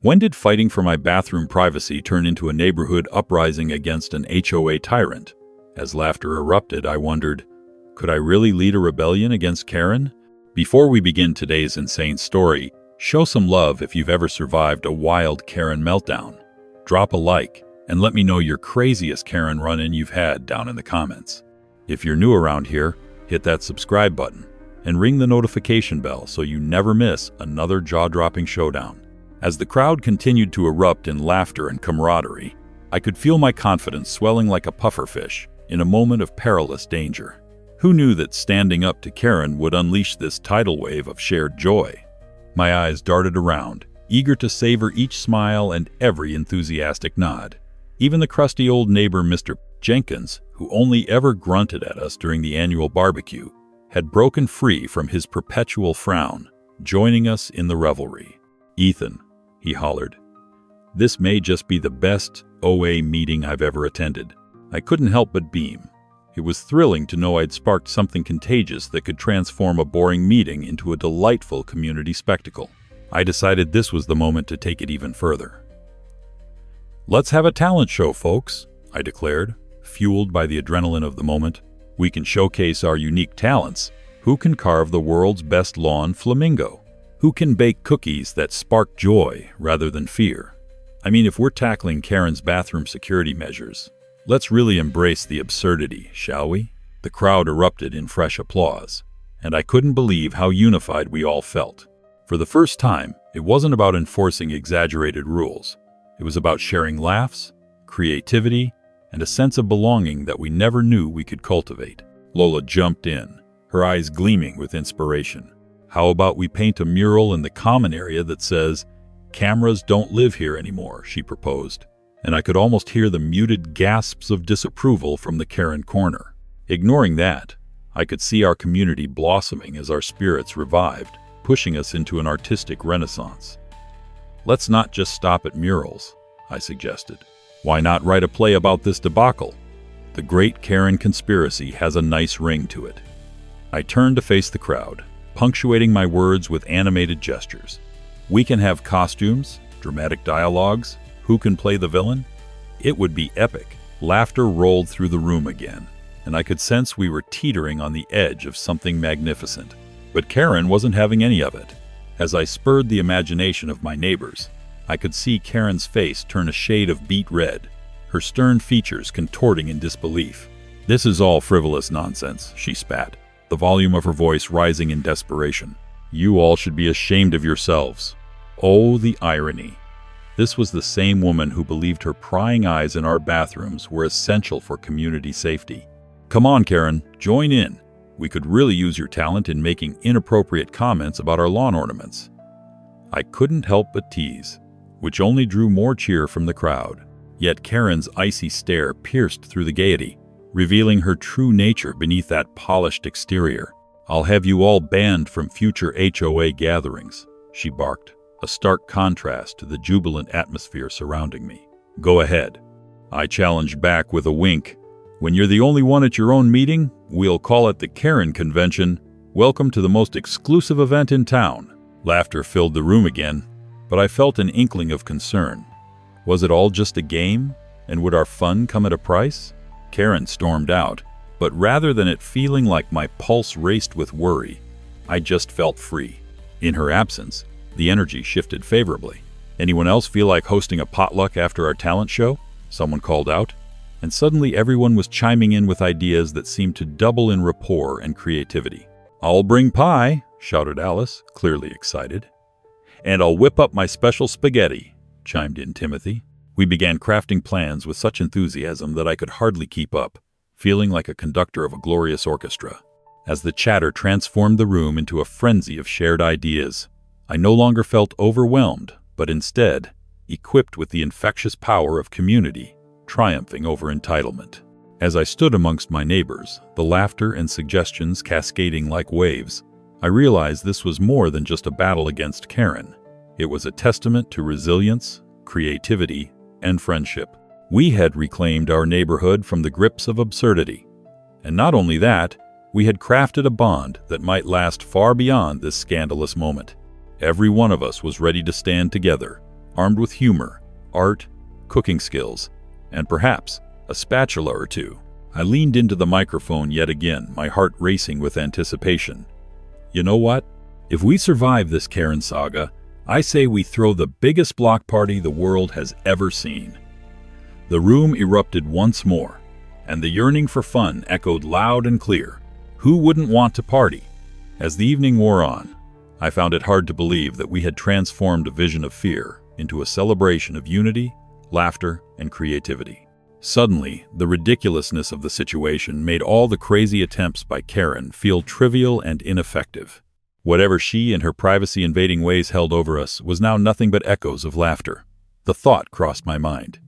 When did fighting for my bathroom privacy turn into a neighborhood uprising against an HOA tyrant? As laughter erupted, I wondered, could I really lead a rebellion against Karen? Before we begin today's insane story, show some love if you've ever survived a wild Karen meltdown. Drop a like, and let me know your craziest Karen run-in you've had down in the comments. If you're new around here, hit that subscribe button and ring the notification bell so you never miss another jaw-dropping showdown. As the crowd continued to erupt in laughter and camaraderie, I could feel my confidence swelling like a pufferfish in a moment of perilous danger. Who knew that standing up to Karen would unleash this tidal wave of shared joy? My eyes darted around, eager to savor each smile and every enthusiastic nod. Even the crusty old neighbor Mr. Jenkins, who only ever grunted at us during the annual barbecue, had broken free from his perpetual frown, joining us in the revelry. "Ethan," he hollered, "this may just be the best OA meeting I've ever attended." I couldn't help but beam. It was thrilling to know I'd sparked something contagious that could transform a boring meeting into a delightful community spectacle. I decided this was the moment to take it even further. "Let's have a talent show, folks," I declared, fueled by the adrenaline of the moment. "We can showcase our unique talents. Who can carve the world's best lawn flamingo? Who can bake cookies that spark joy rather than fear? I mean, if we're tackling Karen's bathroom security measures, let's really embrace the absurdity, shall we?" The crowd erupted in fresh applause, and I couldn't believe how unified we all felt. For the first time, it wasn't about enforcing exaggerated rules. It was about sharing laughs, creativity, and a sense of belonging that we never knew we could cultivate. Lola jumped in, her eyes gleaming with inspiration. "How about we paint a mural in the common area that says, 'Cameras don't live here anymore,'" she proposed, and I could almost hear the muted gasps of disapproval from the Karen corner. Ignoring that, I could see our community blossoming as our spirits revived, pushing us into an artistic renaissance. "Let's not just stop at murals," I suggested. "Why not write a play about this debacle? The Great Karen Conspiracy has a nice ring to it." I turned to face the crowd, punctuating my words with animated gestures. "We can have costumes, dramatic dialogues. Who can play the villain?" It would be epic. Laughter rolled through the room again, and I could sense we were teetering on the edge of something magnificent. But Karen wasn't having any of it. As I spurred the imagination of my neighbors, I could see Karen's face turn a shade of beet red, her stern features contorting in disbelief. "This is all frivolous nonsense," she spat, the volume of her voice rising in desperation. "You all should be ashamed of yourselves." Oh, the irony. This was the same woman who believed her prying eyes in our bathrooms were essential for community safety. "Come on, Karen, join in. We could really use your talent in making inappropriate comments about our lawn ornaments." I couldn't help but tease, which only drew more cheer from the crowd. Yet Karen's icy stare pierced through the gaiety, revealing her true nature beneath that polished exterior. "I'll have you all banned from future HOA gatherings," she barked, a stark contrast to the jubilant atmosphere surrounding me. "Go ahead," I challenged back with a wink. "When you're the only one at your own meeting, we'll call it the Karen Convention. Welcome to the most exclusive event in town." Laughter filled the room again, but I felt an inkling of concern. Was it all just a game, and would our fun come at a price? Karen stormed out, but rather than it feeling like my pulse raced with worry, I just felt free. In her absence, the energy shifted favorably. "Anyone else feel like hosting a potluck after our talent show?" someone called out, and suddenly everyone was chiming in with ideas that seemed to double in rapport and creativity. "I'll bring pie," shouted Alice, clearly excited. "And I'll whip up my special spaghetti," chimed in Timothy. We began crafting plans with such enthusiasm that I could hardly keep up, feeling like a conductor of a glorious orchestra. As the chatter transformed the room into a frenzy of shared ideas, I no longer felt overwhelmed, but instead equipped with the infectious power of community, triumphing over entitlement. As I stood amongst my neighbors, the laughter and suggestions cascading like waves, I realized this was more than just a battle against Karen. It was a testament to resilience, creativity, and friendship. We had reclaimed our neighborhood from the grips of absurdity. And not only that, we had crafted a bond that might last far beyond this scandalous moment. Every one of us was ready to stand together, armed with humor, art, cooking skills, and perhaps a spatula or two. I leaned into the microphone yet again, my heart racing with anticipation. You know what? If we survive this Karen saga, I say we throw the biggest block party the world has ever seen. The room erupted once more, and the yearning for fun echoed loud and clear. Who wouldn't want to party? As the evening wore on, I found it hard to believe that we had transformed a vision of fear into a celebration of unity, laughter, and creativity. Suddenly, the ridiculousness of the situation made all the crazy attempts by Karen feel trivial and ineffective. Whatever she and her privacy-invading ways held over us was now nothing but echoes of laughter. The thought crossed my mind.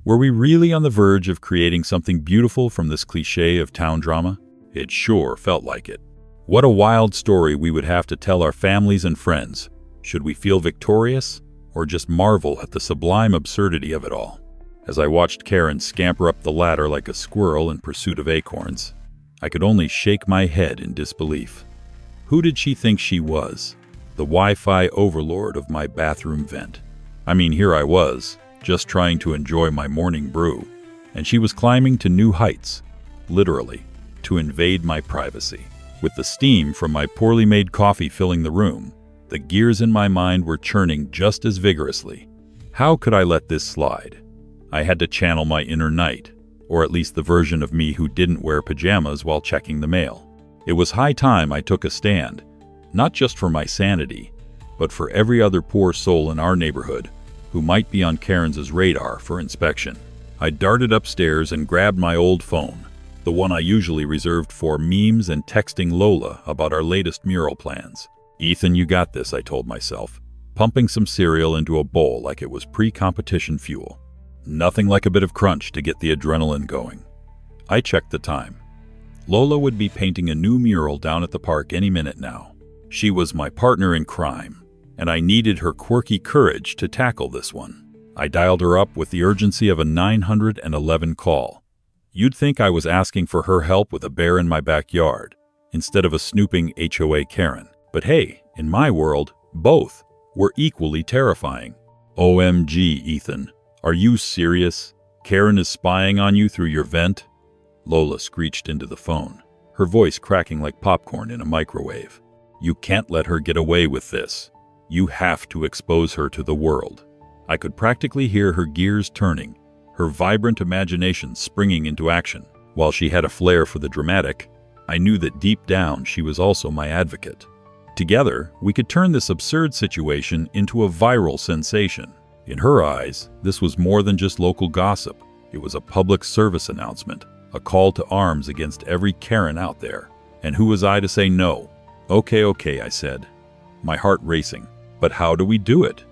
Were we really on the verge of creating something beautiful from this cliché of town drama? It sure felt like it. What a wild story we would have to tell our families and friends. Should we feel victorious, or just marvel at the sublime absurdity of it all? As I watched Karen scamper up the ladder like a squirrel in pursuit of acorns, I could only shake my head in disbelief. Who did she think she was? The Wi-Fi overlord of my bathroom vent. I mean, here I was, just trying to enjoy my morning brew, and she was climbing to new heights, literally, to invade my privacy. With the steam from my poorly made coffee filling the room, the gears in my mind were churning just as vigorously. How could I let this slide? I had to channel my inner knight, or at least the version of me who didn't wear pajamas while checking the mail. It was high time I took a stand, not just for my sanity, but for every other poor soul in our neighborhood who might be on Karen's radar for inspection. I darted upstairs and grabbed my old phone, the one I usually reserved for memes and texting Lola about our latest mural plans. Ethan, you got this, I told myself, pumping some cereal into a bowl like it was pre-competition fuel. Nothing like a bit of crunch to get the adrenaline going. I checked the time. Lola would be painting a new mural down at the park any minute now. She was my partner in crime, and I needed her quirky courage to tackle this one. I dialed her up with the urgency of a 911 call. You'd think I was asking for her help with a bear in my backyard, instead of a snooping HOA Karen. But hey, in my world, both were equally terrifying. OMG, Ethan. Are you serious? Karen is spying on you through your vent? Lola screeched into the phone, her voice cracking like popcorn in a microwave. You can't let her get away with this. You have to expose her to the world. I could practically hear her gears turning, her vibrant imagination springing into action. While she had a flair for the dramatic, I knew that deep down she was also my advocate. Together, we could turn this absurd situation into a viral sensation. In her eyes, this was more than just local gossip. It was a public service announcement, a call to arms against every Karen out there. And who was I to say no? Okay, I said, my heart racing. But how do we do it?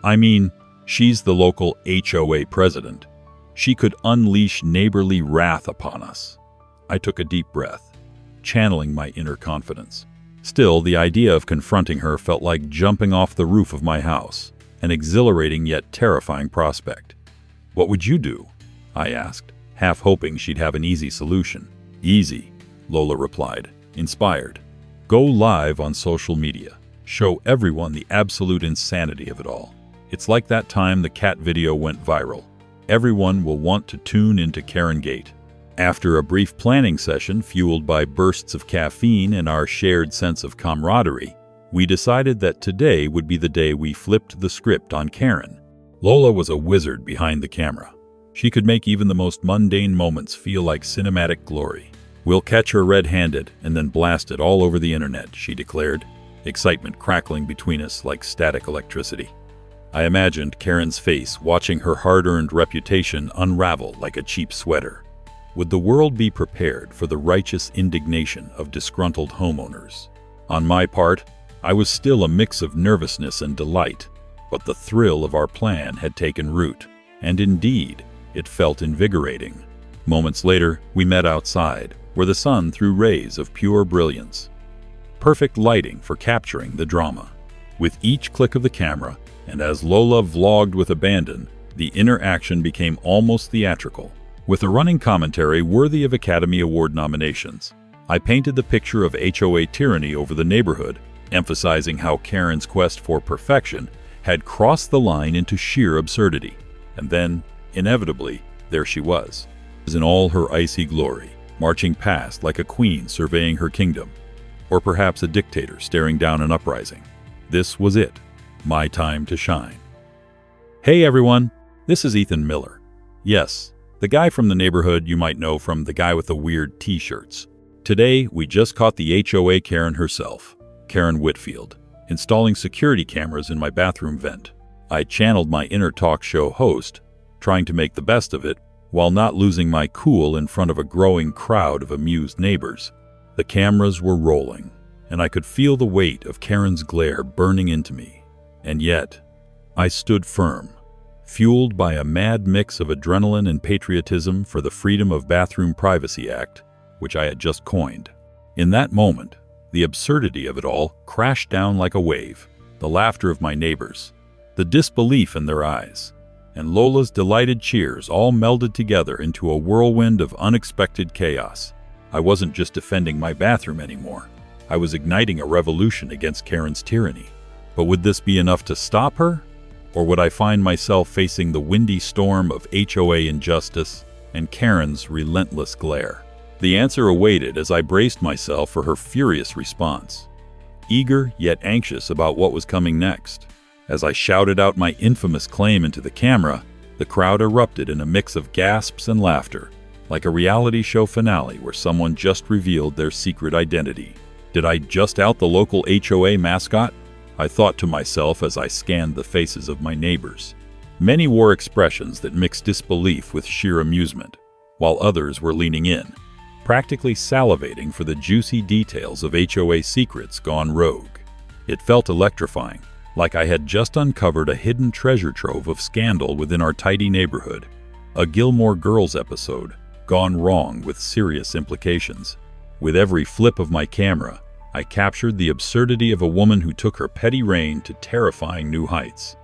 I mean, she's the local HOA president. She could unleash neighborly wrath upon us. I took a deep breath, channeling my inner confidence. Still, the idea of confronting her felt like jumping off the roof of my house, an exhilarating yet terrifying prospect. What would you do? I asked, half hoping she'd have an easy solution. Easy, Lola replied, inspired. Go live on social media. Show everyone the absolute insanity of it all. It's like that time the cat video went viral. Everyone will want to tune into Karen Gate. After a brief planning session fueled by bursts of caffeine and our shared sense of camaraderie, we decided that today would be the day we flipped the script on Karen. Lola was a wizard behind the camera. She could make even the most mundane moments feel like cinematic glory. We'll catch her red-handed and then blast it all over the internet, she declared, excitement crackling between us like static electricity. I imagined Karen's face watching her hard-earned reputation unravel like a cheap sweater. Would the world be prepared for the righteous indignation of disgruntled homeowners? On my part, I was still a mix of nervousness and delight, but the thrill of our plan had taken root, and indeed, it felt invigorating. Moments later, we met outside, where the sun threw rays of pure brilliance. Perfect lighting for capturing the drama. With each click of the camera, and as Lola vlogged with abandon, the interaction became almost theatrical. With a running commentary worthy of Academy Award nominations, I painted the picture of HOA tyranny over the neighborhood, emphasizing how Karen's quest for perfection had crossed the line into sheer absurdity. And then, inevitably, there she was, in all her icy glory, marching past like a queen surveying her kingdom, or perhaps a dictator staring down an uprising. This was it, my time to shine. Hey everyone, this is Ethan Miller. Yes, the guy from the neighborhood you might know from the guy with the weird t-shirts. Today, we just caught the HOA Karen herself, Karen Whitfield, installing security cameras in my bathroom vent. I channeled my inner talk show host, trying to make the best of it, while not losing my cool in front of a growing crowd of amused neighbors. The cameras were rolling, and I could feel the weight of Karen's glare burning into me. And yet, I stood firm, fueled by a mad mix of adrenaline and patriotism for the Freedom of Bathroom Privacy Act, which I had just coined. In that moment, the absurdity of it all crashed down like a wave. The laughter of my neighbors, the disbelief in their eyes, and Lola's delighted cheers all melded together into a whirlwind of unexpected chaos. I wasn't just defending my bathroom anymore. I was igniting a revolution against Karen's tyranny. But would this be enough to stop her? Or would I find myself facing the windy storm of HOA injustice and Karen's relentless glare? The answer awaited as I braced myself for her furious response, eager yet anxious about what was coming next. As I shouted out my infamous claim into the camera, the crowd erupted in a mix of gasps and laughter, like a reality show finale where someone just revealed their secret identity. Did I just out the local HOA mascot? I thought to myself as I scanned the faces of my neighbors. Many wore expressions that mixed disbelief with sheer amusement, while others were leaning in, practically salivating for the juicy details of HOA secrets gone rogue. It felt electrifying, like I had just uncovered a hidden treasure trove of scandal within our tidy neighborhood. A Gilmore Girls episode, gone wrong with serious implications. With every flip of my camera, I captured the absurdity of a woman who took her petty reign to terrifying new heights.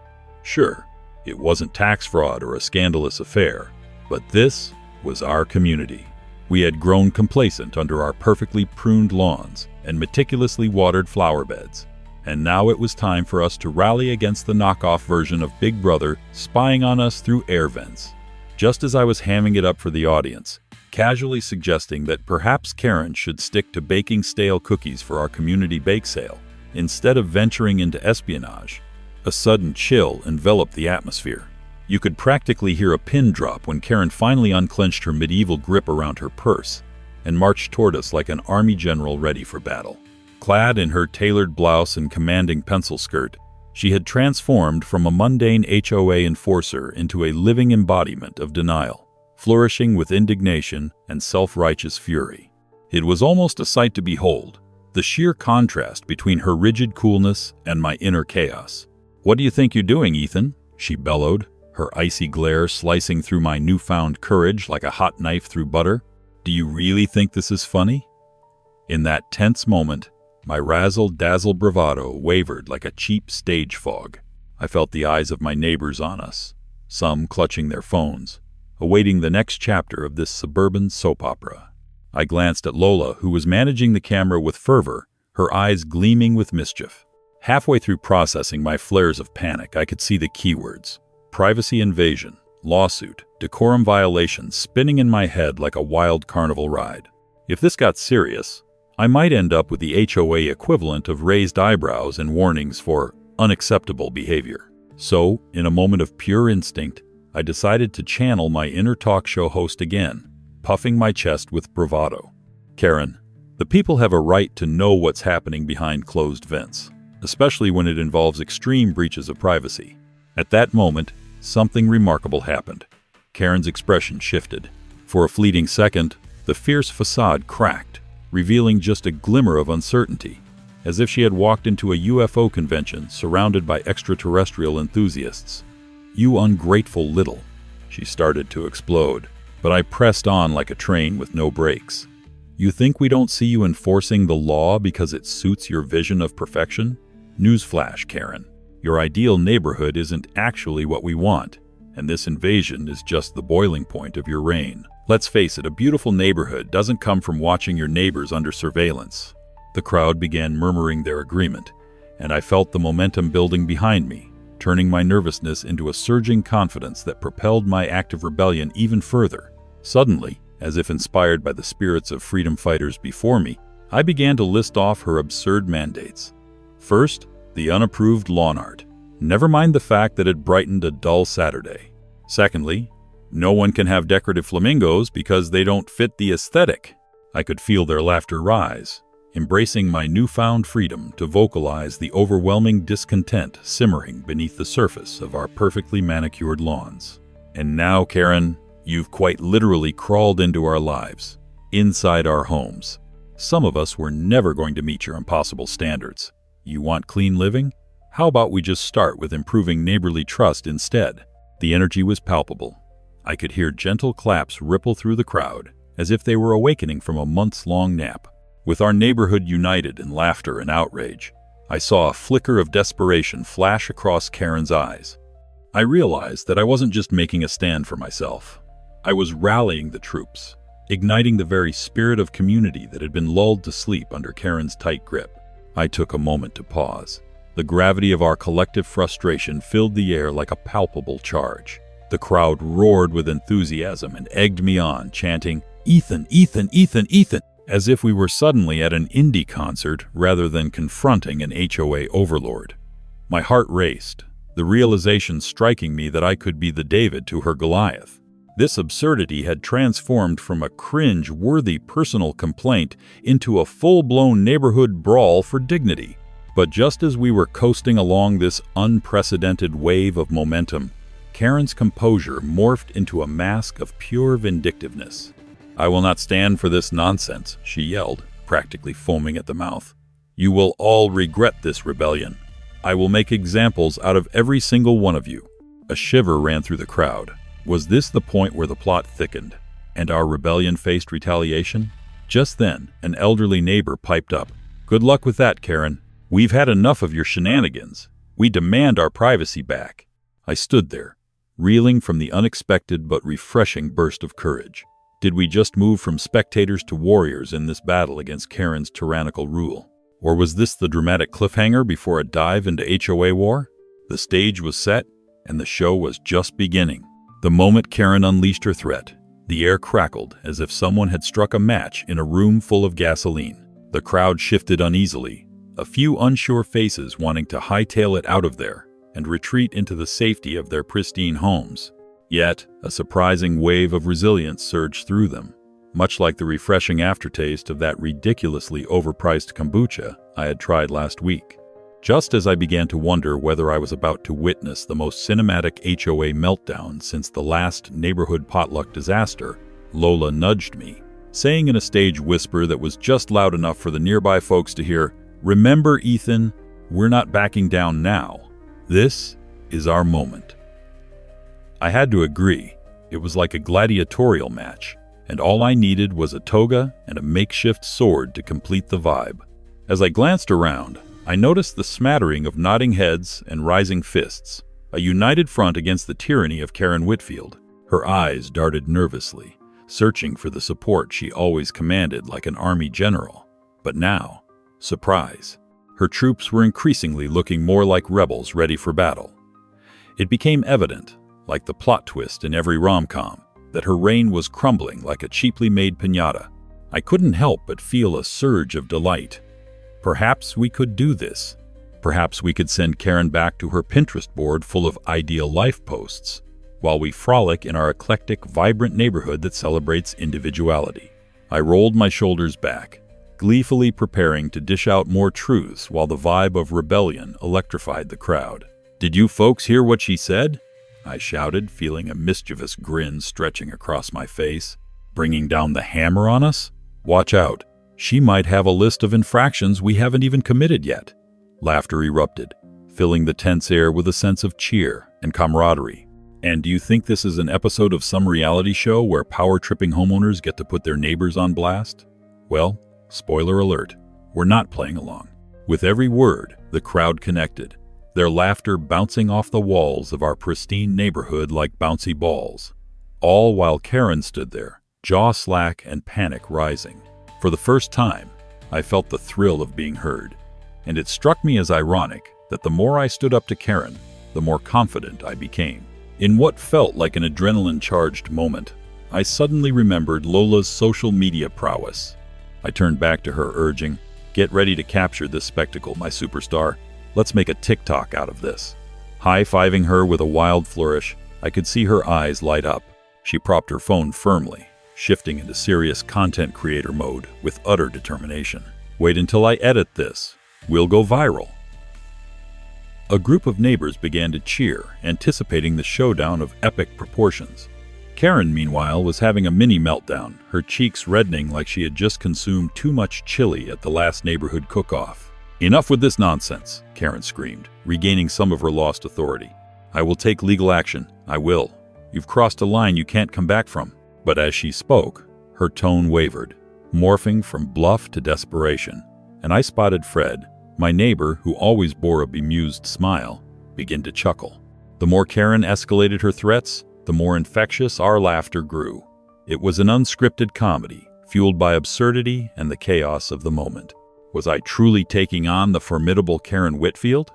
Sure, it wasn't tax fraud or a scandalous affair, but this was our community. We had grown complacent under our perfectly pruned lawns and meticulously watered flower beds. And now it was time for us to rally against the knockoff version of Big Brother spying on us through air vents. Just as I was hamming it up for the audience, casually suggesting that perhaps Karen should stick to baking stale cookies for our community bake sale, instead of venturing into espionage, a sudden chill enveloped the atmosphere. You could practically hear a pin drop when Karen finally unclenched her medieval grip around her purse and marched toward us like an army general ready for battle. Clad in her tailored blouse and commanding pencil skirt, she had transformed from a mundane HOA enforcer into a living embodiment of denial, flourishing with indignation and self-righteous fury. It was almost a sight to behold, the sheer contrast between her rigid coolness and my inner chaos. "What do you think you're doing, Ethan?" she bellowed, her icy glare slicing through my newfound courage like a hot knife through butter. "Do you really think this is funny?" In that tense moment, my razzle-dazzle bravado wavered like a cheap stage fog. I felt the eyes of my neighbors on us, some clutching their phones, awaiting the next chapter of this suburban soap opera. I glanced at Lola, who was managing the camera with fervor, her eyes gleaming with mischief. Halfway through processing my flares of panic, I could see the keywords: privacy invasion, lawsuit, decorum violation spinning in my head like a wild carnival ride. If this got serious, I might end up with the HOA equivalent of raised eyebrows and warnings for unacceptable behavior. So, in a moment of pure instinct, I decided to channel my inner talk show host again, puffing my chest with bravado. "Karen, the people have a right to know what's happening behind closed vents, especially when it involves extreme breaches of privacy." At that moment, something remarkable happened. Karen's expression shifted. For a fleeting second, the fierce facade cracked, revealing just a glimmer of uncertainty, as if she had walked into a UFO convention surrounded by extraterrestrial enthusiasts. "You ungrateful little," she started to explode, but I pressed on like a train with no brakes. "You think we don't see you enforcing the law because it suits your vision of perfection? Newsflash, Karen. Your ideal neighborhood isn't actually what we want, and this invasion is just the boiling point of your reign. Let's face it, a beautiful neighborhood doesn't come from watching your neighbors under surveillance." The crowd began murmuring their agreement, and I felt the momentum building behind me, turning my nervousness into a surging confidence that propelled my act of rebellion even further. Suddenly, as if inspired by the spirits of freedom fighters before me, I began to list off her absurd mandates. First, the unapproved lawn art. Never mind the fact that it brightened a dull Saturday. Secondly, no one can have decorative flamingos because they don't fit the aesthetic. I could feel their laughter rise, embracing my newfound freedom to vocalize the overwhelming discontent simmering beneath the surface of our perfectly manicured lawns. And now, Karen, you've quite literally crawled into our lives, inside our homes. Some of us were never going to meet your impossible standards. You want clean living? How about we just start with improving neighborly trust instead? The energy was palpable. I could hear gentle claps ripple through the crowd, as if they were awakening from a months-long nap. With our neighborhood united in laughter and outrage, I saw a flicker of desperation flash across Karen's eyes. I realized that I wasn't just making a stand for myself. I was rallying the troops, igniting the very spirit of community that had been lulled to sleep under Karen's tight grip. I took a moment to pause. The gravity of our collective frustration filled the air like a palpable charge. The crowd roared with enthusiasm and egged me on, chanting, "Ethan, Ethan, Ethan, Ethan," as if we were suddenly at an indie concert rather than confronting an HOA overlord. My heart raced, the realization striking me that I could be the David to her Goliath. This absurdity had transformed from a cringe-worthy personal complaint into a full-blown neighborhood brawl for dignity. But just as we were coasting along this unprecedented wave of momentum, Karen's composure morphed into a mask of pure vindictiveness. "I will not stand for this nonsense," she yelled, practically foaming at the mouth. "You will all regret this rebellion. I will make examples out of every single one of you." A shiver ran through the crowd. Was this the point where the plot thickened, and our rebellion faced retaliation? Just then, an elderly neighbor piped up. "Good luck with that, Karen. We've had enough of your shenanigans. We demand our privacy back." I stood there, reeling from the unexpected but refreshing burst of courage. Did we just move from spectators to warriors in this battle against Karen's tyrannical rule? Or was this the dramatic cliffhanger before a dive into HOA war? The stage was set, and the show was just beginning. The moment Karen unleashed her threat, the air crackled as if someone had struck a match in a room full of gasoline. The crowd shifted uneasily, a few unsure faces wanting to hightail it out of there and retreat into the safety of their pristine homes. Yet, a surprising wave of resilience surged through them, much like the refreshing aftertaste of that ridiculously overpriced kombucha I had tried last week. Just as I began to wonder whether I was about to witness the most cinematic HOA meltdown since the last neighborhood potluck disaster, Lola nudged me, saying in a stage whisper that was just loud enough for the nearby folks to hear, "Remember, Ethan, we're not backing down now. This is our moment." I had to agree. It was like a gladiatorial match, and all I needed was a toga and a makeshift sword to complete the vibe. As I glanced around, I noticed the smattering of nodding heads and rising fists, a united front against the tyranny of Karen Whitfield. Her eyes darted nervously, searching for the support she always commanded like an army general. But now, surprise, her troops were increasingly looking more like rebels ready for battle. It became evident, like the plot twist in every rom-com, that her reign was crumbling like a cheaply made piñata. I couldn't help but feel a surge of delight. Perhaps we could do this. Perhaps we could send Karen back to her Pinterest board full of ideal life posts, while we frolic in our eclectic, vibrant neighborhood that celebrates individuality. I rolled my shoulders back, gleefully preparing to dish out more truths while the vibe of rebellion electrified the crowd. "Did you folks hear what she said?" I shouted, feeling a mischievous grin stretching across my face. "Bringing down the hammer on us? Watch out. She might have a list of infractions we haven't even committed yet." Laughter erupted, filling the tense air with a sense of cheer and camaraderie. "And do you think this is an episode of some reality show where power-tripping homeowners get to put their neighbors on blast? Well, spoiler alert, we're not playing along." With every word, the crowd connected, their laughter bouncing off the walls of our pristine neighborhood like bouncy balls. All while Karen stood there, jaw slack and panic rising. For the first time, I felt the thrill of being heard, and it struck me as ironic that the more I stood up to Karen, the more confident I became. In what felt like an adrenaline-charged moment, I suddenly remembered Lola's social media prowess. I turned back to her, urging, "Get ready to capture this spectacle, my superstar. Let's make a TikTok out of this." High-fiving her with a wild flourish, I could see her eyes light up. She propped her phone firmly, shifting into serious content creator mode with utter determination. "Wait until I edit this. We'll go viral." A group of neighbors began to cheer, anticipating the showdown of epic proportions. Karen, meanwhile, was having a mini meltdown, her cheeks reddening like she had just consumed too much chili at the last neighborhood cook-off. "Enough with this nonsense," Karen screamed, regaining some of her lost authority. "I will take legal action. I will. You've crossed a line you can't come back from." But as she spoke, her tone wavered, morphing from bluff to desperation, and I spotted Fred, my neighbor, who always bore a bemused smile, begin to chuckle. The more Karen escalated her threats, the more infectious our laughter grew. It was an unscripted comedy, fueled by absurdity and the chaos of the moment. Was I truly taking on the formidable Karen Whitfield?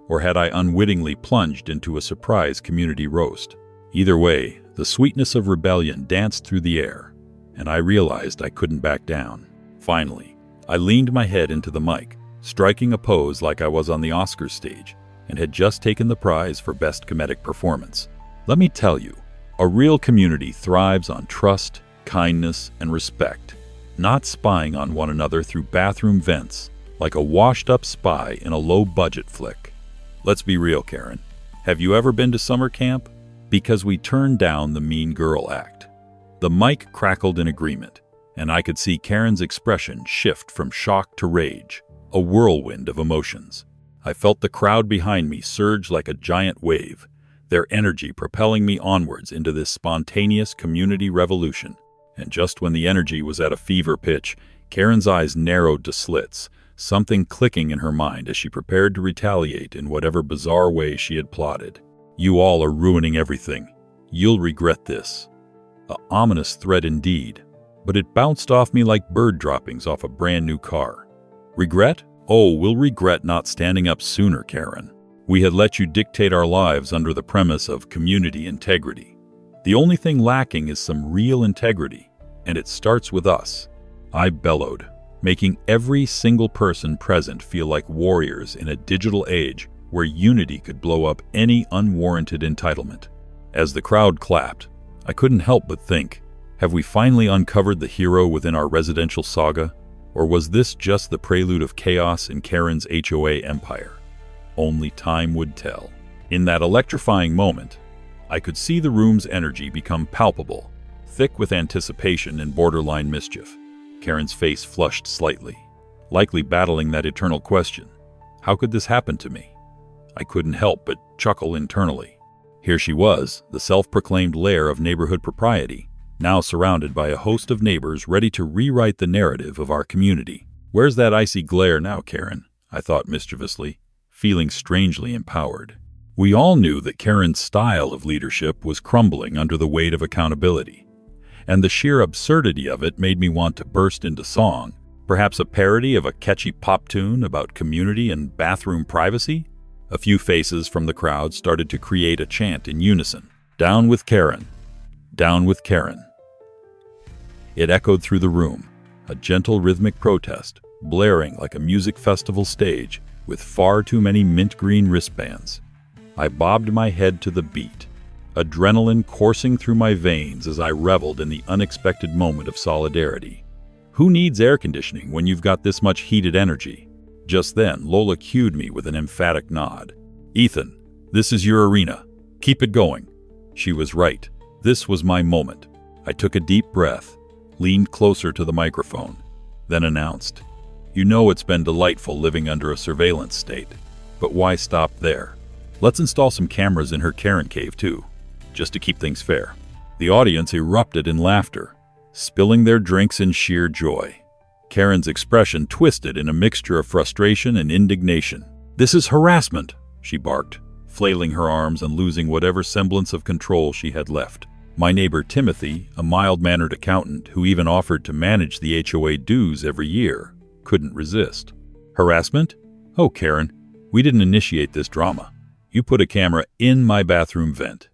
Or had I unwittingly plunged into a surprise community roast? Either way, the sweetness of rebellion danced through the air, and I realized I couldn't back down. Finally, I leaned my head into the mic, striking a pose like I was on the Oscars stage and had just taken the prize for Best Comedic Performance. Let me tell you, a real community thrives on trust, kindness, and respect, not spying on one another through bathroom vents like a washed-up spy in a low-budget flick. Let's be real, Karen. Have you ever been to summer camp? Because we turned down the mean girl act. The mic crackled in agreement, and I could see Karen's expression shift from shock to rage, a whirlwind of emotions. I felt the crowd behind me surge like a giant wave, their energy propelling me onwards into this spontaneous community revolution. And just when the energy was at a fever pitch, Karen's eyes narrowed to slits, something clicking in her mind as she prepared to retaliate in whatever bizarre way she had plotted. "You all are ruining everything. You'll regret this." An ominous threat indeed, but it bounced off me like bird droppings off a brand new car. Regret? Oh, we'll regret not standing up sooner, Karen. We had let you dictate our lives under the premise of community integrity. The only thing lacking is some real integrity, and it starts with us. I bellowed, making every single person present feel like warriors in a digital age where unity could blow up any unwarranted entitlement. As the crowd clapped, I couldn't help but think, have we finally uncovered the hero within our residential saga? Or was this just the prelude of chaos in Karen's HOA empire? Only time would tell. In that electrifying moment, I could see the room's energy become palpable, thick with anticipation and borderline mischief. Karen's face flushed slightly, likely battling that eternal question. How could this happen to me? I couldn't help but chuckle internally. Here she was, the self-proclaimed lair of neighborhood propriety, now surrounded by a host of neighbors ready to rewrite the narrative of our community. "Where's that icy glare now, Karen?" I thought mischievously, feeling strangely empowered. We all knew that Karen's style of leadership was crumbling under the weight of accountability, and the sheer absurdity of it made me want to burst into song, perhaps a parody of a catchy pop tune about community and bathroom privacy. A few faces from the crowd started to create a chant in unison. "Down with Karen! Down with Karen!" It echoed through the room, a gentle rhythmic protest, blaring like a music festival stage with far too many mint green wristbands. I bobbed my head to the beat, adrenaline coursing through my veins as I reveled in the unexpected moment of solidarity. Who needs air conditioning when you've got this much heated energy? Just then, Lola cued me with an emphatic nod. "Ethan, this is your arena. Keep it going." She was right. This was my moment. I took a deep breath, leaned closer to the microphone, then announced, "You know it's been delightful living under a surveillance state, but why stop there? Let's install some cameras in her Karen cave too, just to keep things fair." The audience erupted in laughter, spilling their drinks in sheer joy. Karen's expression twisted in a mixture of frustration and indignation. "This is harassment," she barked, flailing her arms and losing whatever semblance of control she had left. My neighbor Timothy, a mild-mannered accountant who even offered to manage the HOA dues every year, couldn't resist. "Harassment? Oh, Karen, we didn't initiate this drama. You put a camera in my bathroom vent.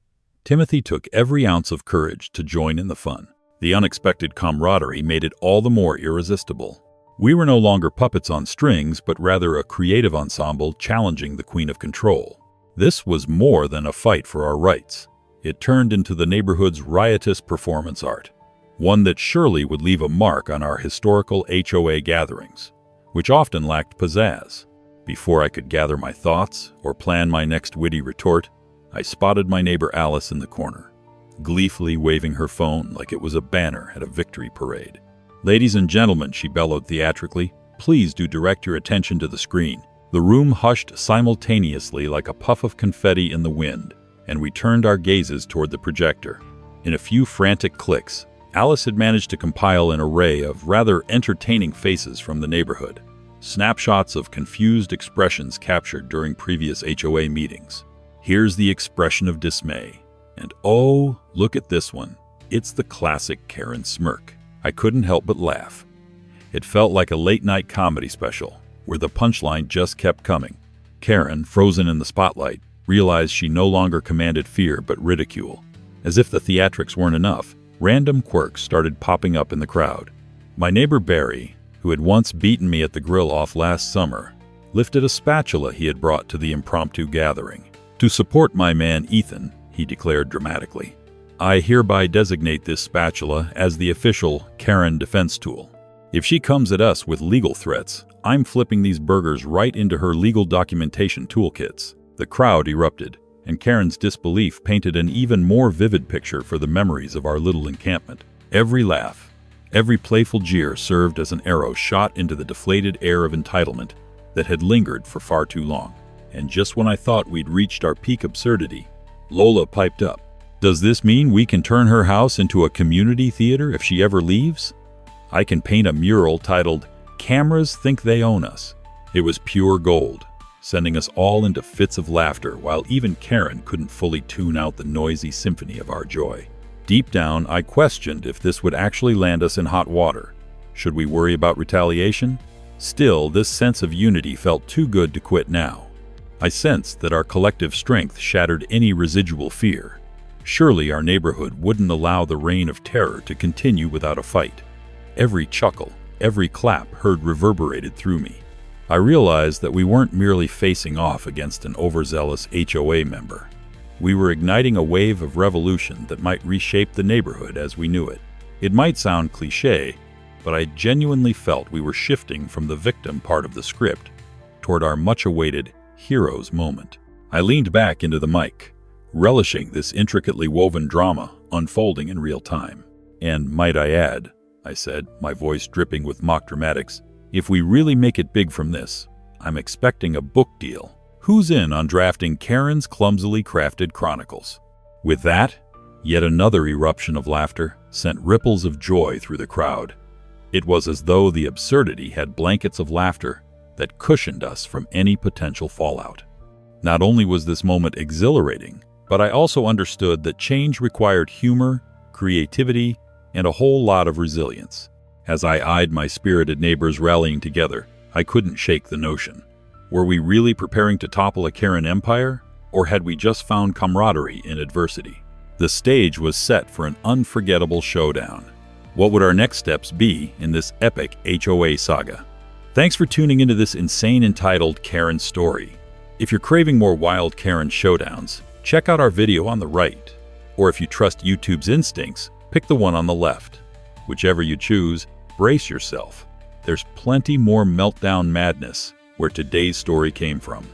Timothy took every ounce of courage to join in the fun. The unexpected camaraderie made it all the more irresistible. We were no longer puppets on strings, but rather a creative ensemble challenging the Queen of Control. This was more than a fight for our rights. It turned into the neighborhood's riotous performance art, one that surely would leave a mark on our historical HOA gatherings, which often lacked pizzazz. Before I could gather my thoughts or plan my next witty retort, I spotted my neighbor Alice in the corner, gleefully waving her phone like it was a banner at a victory parade. "Ladies and gentlemen," she bellowed theatrically, "please do direct your attention to the screen." The room hushed simultaneously like a puff of confetti in the wind, and we turned our gazes toward the projector. In a few frantic clicks, Alice had managed to compile an array of rather entertaining faces from the neighborhood, snapshots of confused expressions captured during previous HOA meetings. Here's the expression of dismay. And oh, look at this one. It's the classic Karen smirk. I couldn't help but laugh. It felt like a late-night comedy special, where the punchline just kept coming. Karen, frozen in the spotlight, realized she no longer commanded fear but ridicule. As if the theatrics weren't enough, random quirks started popping up in the crowd. My neighbor Barry, who had once beaten me at the grill off last summer, lifted a spatula he had brought to the impromptu gathering. "To support my man Ethan," he declared dramatically, "I hereby designate this spatula as the official Karen defense tool. If she comes at us with legal threats, I'm flipping these burgers right into her legal documentation toolkits." The crowd erupted, and Karen's disbelief painted an even more vivid picture for the memories of our little encampment. Every laugh, every playful jeer served as an arrow shot into the deflated air of entitlement that had lingered for far too long. And just when I thought we'd reached our peak absurdity, Lola piped up. "Does this mean we can turn her house into a community theater if she ever leaves? I can paint a mural titled, 'Cameras Think They Own Us.'" It was pure gold, sending us all into fits of laughter while even Karen couldn't fully tune out the noisy symphony of our joy. Deep down, I questioned if this would actually land us in hot water. Should we worry about retaliation? Still, this sense of unity felt too good to quit now. I sensed that our collective strength shattered any residual fear. Surely our neighborhood wouldn't allow the reign of terror to continue without a fight. Every chuckle, every clap heard reverberated through me. I realized that we weren't merely facing off against an overzealous HOA member. We were igniting a wave of revolution that might reshape the neighborhood as we knew it. It might sound cliché, but I genuinely felt we were shifting from the victim part of the script toward our much-awaited hero's moment. I leaned back into the mic, relishing this intricately woven drama unfolding in real time. "And might I add," I said, my voice dripping with mock dramatics, "if we really make it big from this, I'm expecting a book deal. Who's in on drafting Karen's clumsily crafted chronicles?" With that, yet another eruption of laughter sent ripples of joy through the crowd. It was as though the absurdity had blankets of laughter that cushioned us from any potential fallout. Not only was this moment exhilarating, but I also understood that change required humor, creativity, and a whole lot of resilience. As I eyed my spirited neighbors rallying together, I couldn't shake the notion. Were we really preparing to topple a Karen empire, or had we just found camaraderie in adversity? The stage was set for an unforgettable showdown. What would our next steps be in this epic HOA saga? Thanks for tuning into this insane entitled Karen story. If you're craving more wild Karen showdowns, check out our video on the right. Or if you trust YouTube's instincts, pick the one on the left. Whichever you choose, brace yourself. There's plenty more meltdown madness where today's story came from.